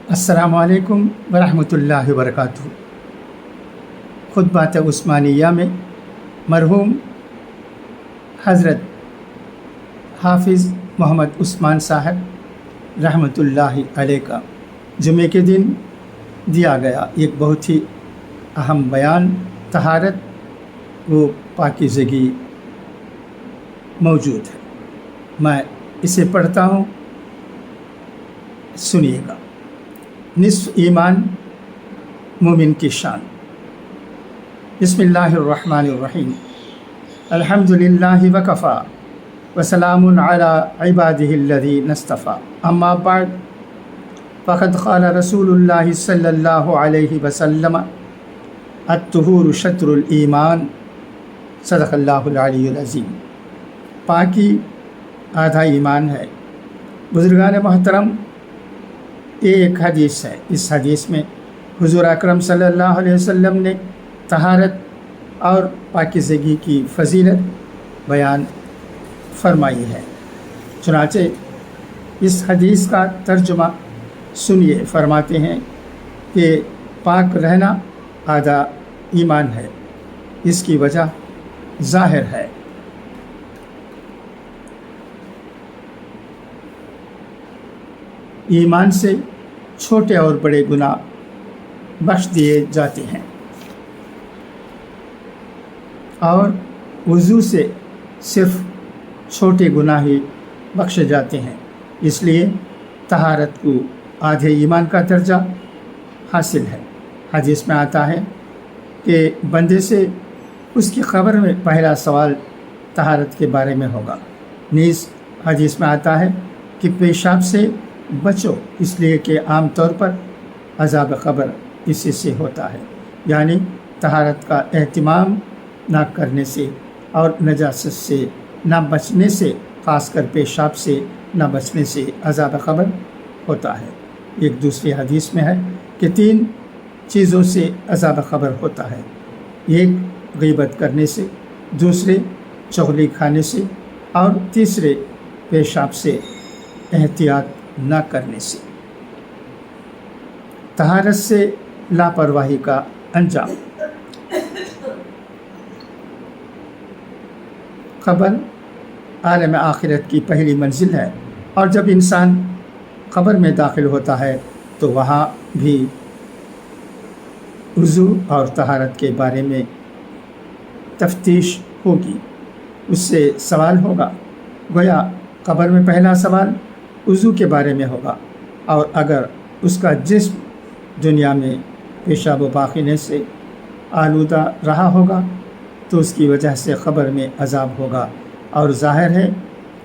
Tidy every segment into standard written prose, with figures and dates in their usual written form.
السلام علیکم ورحمۃ اللہ وبرکاتہ۔ خطبات عثمانیہ میں مرحوم حضرت حافظ محمد عثمان صاحب رحمۃ اللہ علیہ کا جمعے کے دن دیا گیا ایک بہت ہی اہم بیان طہارت و پاکیزگی موجود ہے۔ میں اسے پڑھتا ہوں، سنیے گا۔ نصف ایمان مومن کی شان۔ بسم اللہ الرحمن الرحیم۔ الحمد للہ وکفا وسلام علی عبادہ الذین اصطفیٰ، اما بعد فقد قال رسول اللہ صلی اللہ علیہ وسلم الطہور شطر الایمان، صدق اللہ العلی العظیم۔ پاکی آدھا ایمان ہے۔ بزرگان محترم، یہ ایک حدیث ہے۔ اس حدیث میں حضور اکرم صلی اللہ علیہ وسلم نے طہارت اور پاکیزگی کی فضیلت بیان فرمائی ہے۔ چنانچہ اس حدیث کا ترجمہ سنیے۔ فرماتے ہیں کہ پاک رہنا آدھا ایمان ہے۔ اس کی وجہ ظاہر ہے۔ ایمان سے چھوٹے اور بڑے گناہ بخش دیے جاتے ہیں، اور وضو سے صرف چھوٹے گناہ ہی بخشے جاتے ہیں۔ اس لیے طہارت کو آدھے ایمان کا درجہ حاصل ہے۔ حدیث میں آتا ہے کہ بندے سے اس کی قبر میں پہلا سوال طہارت کے بارے میں ہوگا۔ نیز حدیث میں آتا ہے کہ پیشاب سے بچو، اس لیے کہ عام طور پر عذاب قبر اسی سے ہوتا ہے، یعنی طہارت کا اہتمام نہ کرنے سے اور نجاست سے نہ بچنے سے، خاص کر پیشاب سے نہ بچنے سے عذاب قبر ہوتا ہے۔ ایک دوسری حدیث میں ہے کہ 3 چیزوں سے عذاب قبر ہوتا ہے: ایک غیبت کرنے سے، دوسرے چغلی کھانے سے، اور تیسرے پیشاب سے احتیاط نہ کرنے سے۔ طہارت سے لاپرواہی کا انجام۔ قبر عالم آخرت کی پہلی منزل ہے، اور جب انسان قبر میں داخل ہوتا ہے تو وہاں بھی وضو اور طہارت کے بارے میں تفتیش ہوگی۔ اس سے سوال ہوگا۔ گویا قبر میں پہلا سوال وضو کے بارے میں ہوگا، اور اگر اس کا جسم دنیا میں پیشاب و پاخانے سے آلودہ رہا ہوگا تو اس کی وجہ سے قبر میں عذاب ہوگا، اور ظاہر ہے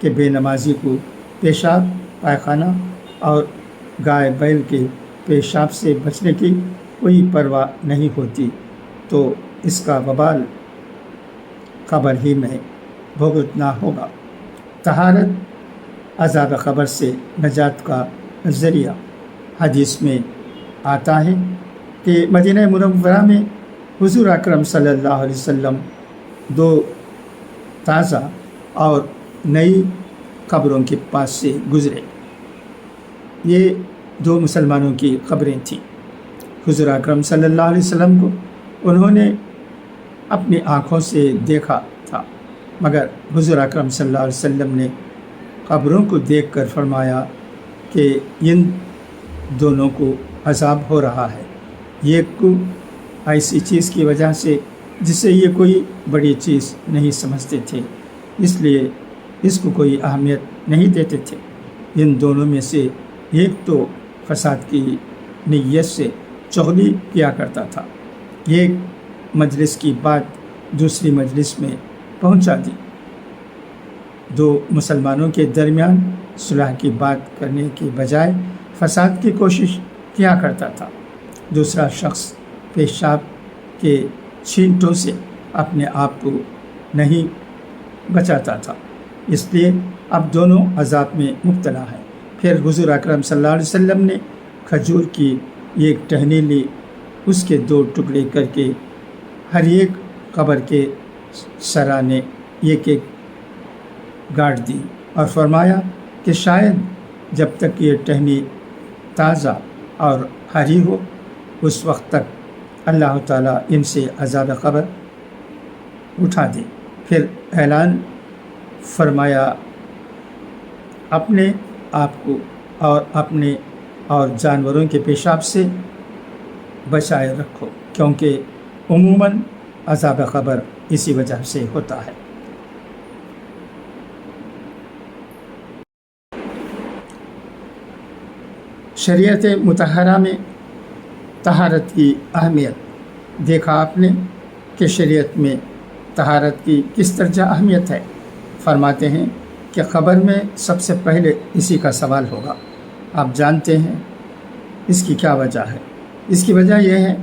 کہ بے نمازی کو پیشاب پاخانہ اور گائے بیل کے پیشاب سے بچنے کی کوئی پرواہ نہیں ہوتی، تو اس کا وبال قبر ہی میں بھگتنا ہوگا۔ طہارت عذاب قبر سے نجات کا ذریعہ۔ حدیث میں آتا ہے کہ مدینہ منورہ میں حضور اکرم صلی اللہ علیہ وسلم 2 تازہ اور نئی قبروں کے پاس سے گزرے۔ یہ 2 مسلمانوں کی قبریں تھیں۔ حضور اکرم صلی اللہ علیہ وسلم کو انہوں نے اپنی آنکھوں سے دیکھا تھا، مگر حضور اکرم صلی اللہ علیہ وسلم نے قبروں کو دیکھ کر فرمایا کہ ان دونوں کو عذاب ہو رہا ہے، یہ کو ایسی چیز کی وجہ سے جسے یہ کوئی بڑی چیز نہیں سمجھتے تھے، اس لیے اس کو کوئی اہمیت نہیں دیتے تھے۔ ان دونوں میں سے ایک تو فساد کی نیت سے چغلی کیا کرتا تھا، ایک مجلس کی بات دوسری مجلس میں پہنچا دی، 2 مسلمانوں کے درمیان صلح کی بات کرنے کے بجائے فساد کی کوشش کیا کرتا تھا۔ دوسرا شخص پیشاب کے چھینٹوں سے اپنے آپ کو نہیں بچاتا تھا، اس لیے اب دونوں عذاب میں مبتلا ہیں۔ پھر حضور اکرم صلی اللہ علیہ وسلم نے کھجور کی ایک ٹہنی لی، اس کے 2 ٹکڑے کر کے ہر ایک قبر کے سرانے ایک گاڑ دی، اور فرمایا کہ شاید جب تک یہ ٹہنی تازہ اور حاری ہو، اس وقت تک اللہ تعالیٰ ان سے عذاب قبر اٹھا دے۔ پھر اعلان فرمایا، اپنے آپ کو اور اپنے اور جانوروں کے پیشاب سے بچائے رکھو، کیونکہ عموماً عذاب قبر اسی وجہ سے ہوتا ہے۔ شریعت مطہرہ میں طہارت کی اہمیت دیکھا آپ نے کہ شریعت میں طہارت کی کس درجہ اہمیت ہے۔ فرماتے ہیں کہ قبر میں سب سے پہلے اسی کا سوال ہوگا۔ آپ جانتے ہیں اس کی کیا وجہ ہے؟ اس کی وجہ یہ ہے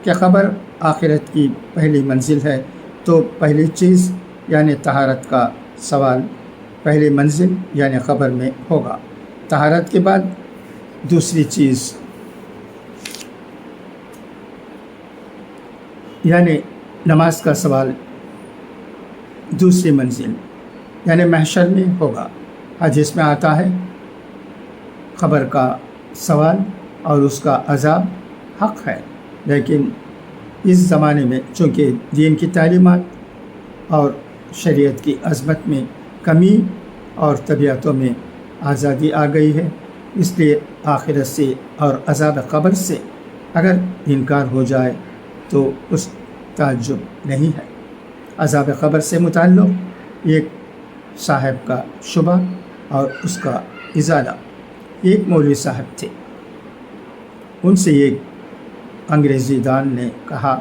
کہ قبر آخرت کی پہلی منزل ہے، تو پہلی چیز یعنی طہارت کا سوال پہلی منزل یعنی قبر میں ہوگا۔ طہارت کے بعد دوسری چیز یعنی نماز کا سوال دوسری منزل یعنی محشر میں ہوگا۔ حدیث میں آتا ہے قبر کا سوال اور اس کا عذاب حق ہے، لیکن اس زمانے میں چونکہ دین کی تعلیمات اور شریعت کی عظمت میں کمی اور طبیعتوں میں آزادی آ گئی ہے، اس لیے آخرت سے اور عذاب قبر سے اگر انکار ہو جائے تو اس تعجب نہیں ہے۔ عذاب قبر سے متعلق ایک صاحب کا شبہ اور اس کا ازالہ۔ ایک مولوی صاحب تھے، ان سے ایک انگریزی دان نے کہا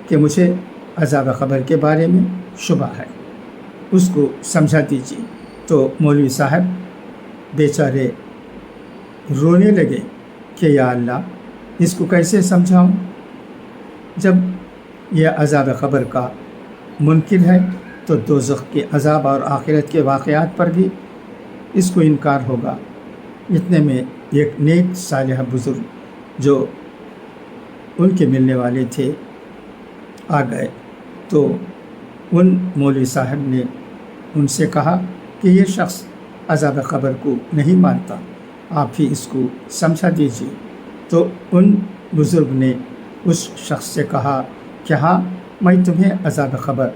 کہ مجھے عذاب قبر کے بارے میں شبہ ہے، اس کو سمجھا دیجیے۔ تو مولوی صاحب بیچارے رونے لگے کہ یا اللہ، اس کو کیسے سمجھاؤں؟ جب یہ عذاب قبر کا منکر ہے تو دوزخ کے عذاب اور آخرت کے واقعات پر بھی اس کو انکار ہوگا۔ اتنے میں ایک نیک صالح بزرگ جو ان کے ملنے والے تھے آ گئے، تو ان مولوی صاحب نے ان سے کہا کہ یہ شخص عذاب قبر کو نہیں مانتا، آپ ہی اس کو سمجھا دیجیے۔ تو ان بزرگ نے اس شخص سے کہا کہ ہاں، میں تمہیں عذاب قبر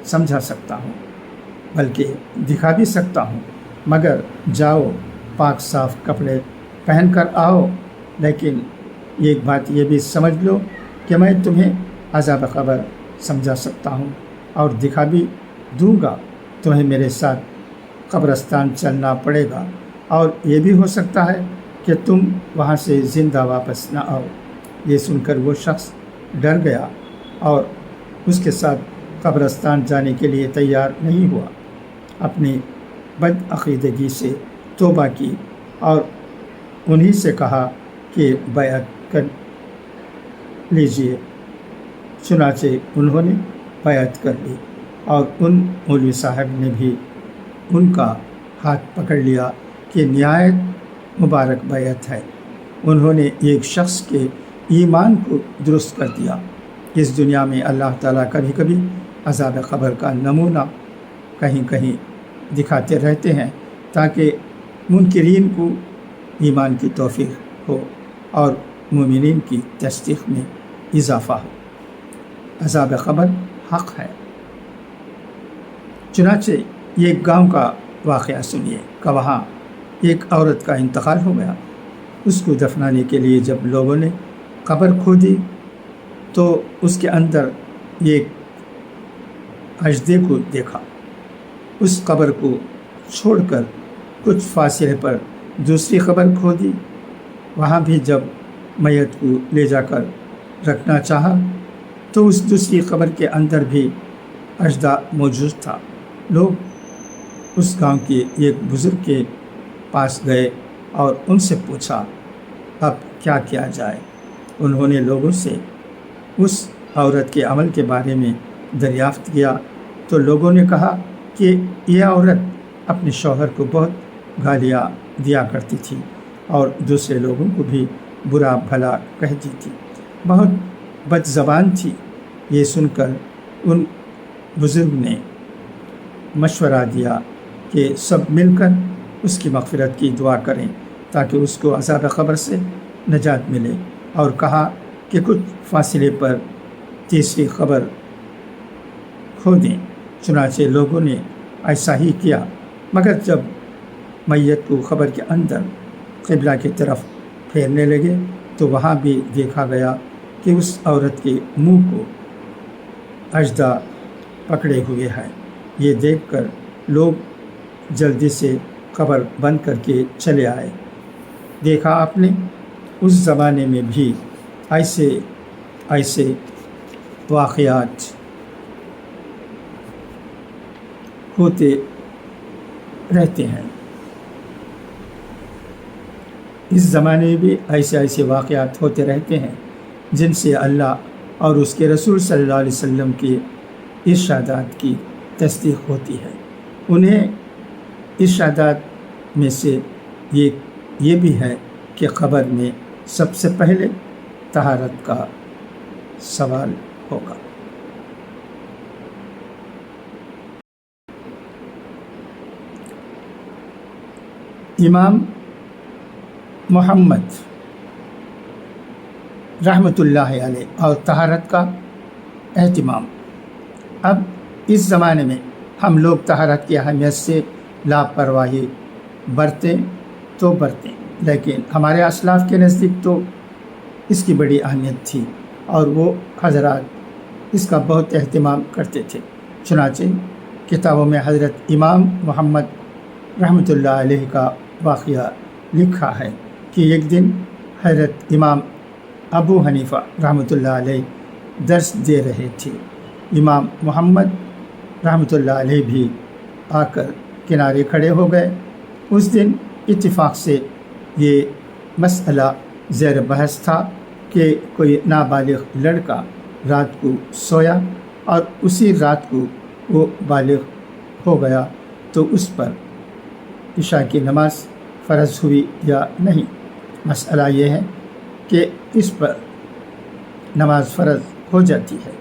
سمجھا سکتا ہوں، بلکہ دکھا بھی سکتا ہوں، مگر جاؤ پاک صاف کپڑے پہن کر آؤ۔ لیکن ایک بات یہ بھی سمجھ لو کہ میں تمہیں عذاب قبر سمجھا سکتا ہوں اور دکھا بھی دوں گا، تمہیں میرے ساتھ قبرستان چلنا پڑے گا، اور یہ بھی ہو سکتا ہے کہ تم وہاں سے زندہ واپس نہ آؤ۔ یہ سن کر وہ شخص ڈر گیا اور اس کے ساتھ قبرستان جانے کے لیے تیار نہیں ہوا۔ اپنی بدعقیدگی سے توبہ کی اور انہی سے کہا کہ بیعت کر لیجیے۔ چنانچہ انہوں نے بیعت کر لی اور ان مولوی صاحب نے بھی ان کا ہاتھ پکڑ لیا کہ نہایت مبارک بیعت ہے۔ انہوں نے ایک شخص کے ایمان کو درست کر دیا۔ اس دنیا میں اللہ تعالیٰ کبھی کبھی عذاب قبر کا نمونہ کہیں کہیں دکھاتے رہتے ہیں تاکہ منکرین کو ایمان کی توفیق ہو اور مومنین کی تصدیق میں اضافہ ہو۔ عذاب قبر حق ہے۔ چنانچہ ایک گاؤں کا واقعہ سنیے کہ وہاں ایک عورت کا انتقال ہو گیا۔ اس کو دفنانے کے لیے جب لوگوں نے قبر کھودی تو اس کے اندر ایک اژدھے کو دیکھا۔ اس قبر کو چھوڑ کر کچھ فاصلے پر دوسری قبر کھودی، وہاں بھی جب میت کو لے جا کر رکھنا چاہا تو اس دوسری قبر کے اندر بھی اژدھا موجود تھا۔ لوگ اس گاؤں کے ایک بزرگ کے پاس گئے اور ان سے پوچھا اب کیا کیا جائے۔ انہوں نے لوگوں سے اس عورت کے عمل کے بارے میں دریافت کیا تو لوگوں نے کہا کہ یہ عورت اپنے شوہر کو بہت گالیاں دیا کرتی تھی اور دوسرے لوگوں کو بھی برا بھلا کہتی تھی، بہت بد زبان تھی۔ یہ سن کر ان بزرگ نے مشورہ دیا کہ سب مل کر اس کی مغفرت کی دعا کریں تاکہ اس کو عذاب قبر سے نجات ملے، اور کہا کہ کچھ فاصلے پر تیسری قبر کھودیں۔ چنانچہ لوگوں نے ایسا ہی کیا، مگر جب میت کو قبر کے اندر قبلہ کی طرف پھیرنے لگے تو وہاں بھی دیکھا گیا کہ اس عورت کے منہ کو اژدھا پکڑے ہوئے ہے۔ یہ دیکھ کر لوگ جلدی سے قبر بند کر کے چلے آئے۔ دیکھا آپ نے اس زمانے میں بھی ایسے واقعات ہوتے رہتے ہیں۔ اس زمانے میں بھی ایسے واقعات ہوتے رہتے ہیں جن سے اللہ اور اس کے رسول صلی اللہ علیہ وسلم کے ارشادات کی تصدیق ہوتی ہے۔ انہیں ارشادات میں سے یہ بھی ہے کہ قبر میں سب سے پہلے طہارت کا سوال ہوگا۔ امام محمد رحمۃ اللہ علیہ اور طہارت کا اہتمام۔ اب اس زمانے میں ہم لوگ طہارت کی اہمیت سے لاپرواہی برتیں، لیکن ہمارے اسلاف کے نزدیک تو اس کی بڑی اہمیت تھی اور وہ حضرات اس کا بہت اہتمام کرتے تھے۔ چنانچہ کتابوں میں حضرت امام محمد رحمۃ اللہ علیہ کا واقعہ لکھا ہے کہ ایک دن حضرت امام ابو حنیفہ رحمۃ اللہ علیہ درس دے رہے تھے۔ امام محمد رحمۃ اللہ علیہ بھی آ کر کنارے کھڑے ہو گئے۔ اس دن اتفاق سے یہ مسئلہ زیر بحث تھا کہ کوئی نابالغ لڑکا رات کو سویا اور اسی رات کو وہ بالغ ہو گیا تو اس پر عشاء کی نماز فرض ہوئی یا نہیں۔ مسئلہ یہ ہے کہ اس پر نماز فرض ہو جاتی ہے،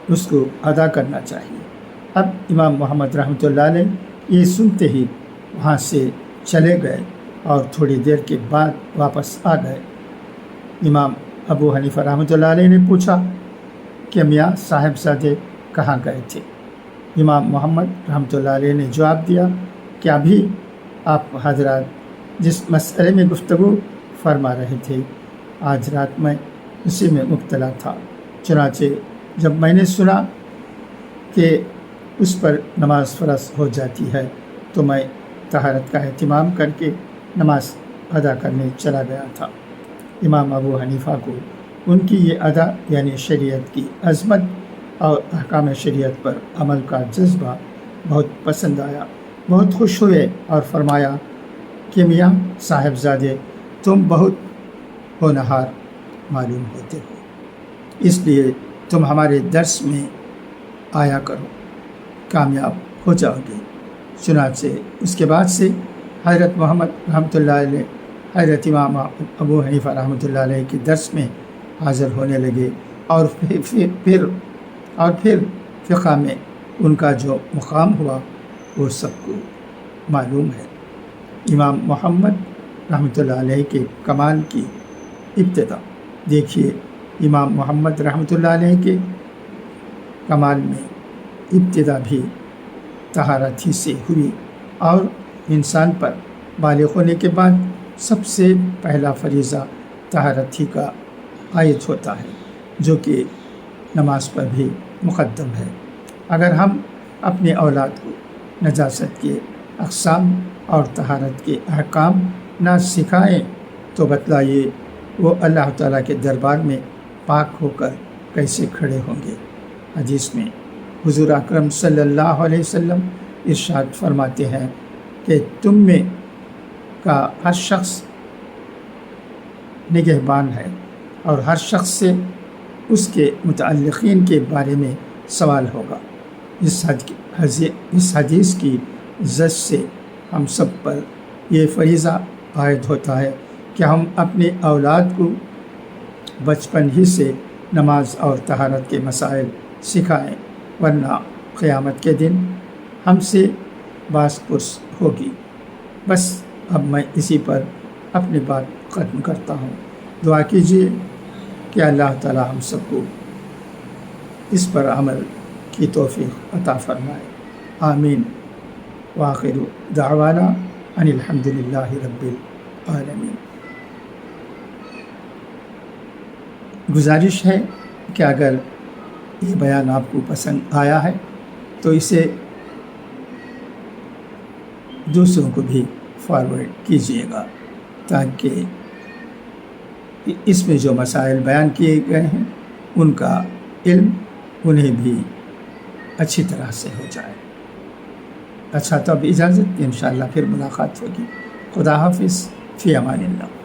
اس کو ادا کرنا چاہیے۔ اب امام محمد رحمۃ اللہ علیہ یہ سنتے ہی وہاں سے چلے گئے اور تھوڑی دیر کے بعد واپس آ گئے۔ امام ابو حنیفہ رحمۃ اللہ علیہ نے پوچھا کہ میاں صاحبزادے کہاں گئے تھے؟ امام محمد رحمۃ اللہ علیہ نے جواب دیا کہ ابھی آپ حضرات جس مسئلے میں گفتگو فرما رہے تھے آج رات میں اسی میں مبتلا تھا۔ چنانچہ جب میں نے سنا کہ اس پر نماز فرض ہو جاتی ہے تو میں طہارت کا اہتمام کر کے نماز ادا کرنے چلا گیا تھا۔ امام ابو حنیفہ کو ان کی یہ ادا یعنی شریعت کی عظمت اور احکام شریعت پر عمل کا جذبہ بہت پسند آیا، بہت خوش ہوئے اور فرمایا کہ میاں صاحبزادے تم بہت ہونہار معلوم ہوتے ہو، اس لیے تم ہمارے درس میں آیا کرو، کامیاب ہو جاؤ گے۔ چنانچہ اس کے بعد سے حضرت محمد رحمۃ اللہ علیہ حضرت امام ابو حنیفہ رحمۃ اللہ علیہ کے درس میں حاضر ہونے لگے اور پھر فقہ میں ان کا جو مقام ہوا وہ سب کو معلوم ہے۔ امام محمد رحمۃ اللہ علیہ کے کمال کی ابتدا دیکھیے، امام محمد رحمۃ اللہ علیہ کے کمال میں ابتدا بھی طہارت ہی سے ہوئی، اور انسان پر بالغ ہونے کے بعد سب سے پہلا فریضہ طہارت ہی کا عائد ہوتا ہے، جو کہ نماز پر بھی مقدم ہے۔ اگر ہم اپنے اولاد کو نجاست کے اقسام اور طہارت کے احکام نہ سکھائیں تو بتلائیے وہ اللہ تعالیٰ کے دربار میں پاک ہو کر کیسے کھڑے ہوں گے۔ حدیث میں حضور اکرم صلی اللہ علیہ وسلم ارشاد فرماتے ہیں کہ تم میں کا ہر شخص نگہبان ہے اور ہر شخص سے اس کے متعلقین کے بارے میں سوال ہوگا۔ اس حدیث کی زد سے ہم سب پر یہ فریضہ عائد ہوتا ہے کہ ہم اپنے اولاد کو بچپن ہی سے نماز اور طہارت کے مسائل سکھائیں، ورنہ قیامت کے دن ہم سے باس پرس ہوگی۔ بس اب میں اسی پر اپنی بات ختم کرتا ہوں۔ دعا کیجیے کہ اللہ تعالی ہم سب کو اس پر عمل کی توفیق عطا فرمائے، آمین۔ وآخر دعوانا ان الحمد للہ رب العالمین۔ گزارش ہے کہ اگر یہ بیان آپ کو پسند آیا ہے تو اسے دوسروں کو بھی فارورڈ کیجیے گا، تاکہ اس میں جو مسائل بیان کیے گئے ہیں ان کا علم انہیں بھی اچھی طرح سے ہو جائے۔ اچھا، تو اب اجازت، انشاءاللہ پھر ملاقات ہوگی۔ خدا حافظ، فی امان اللہ۔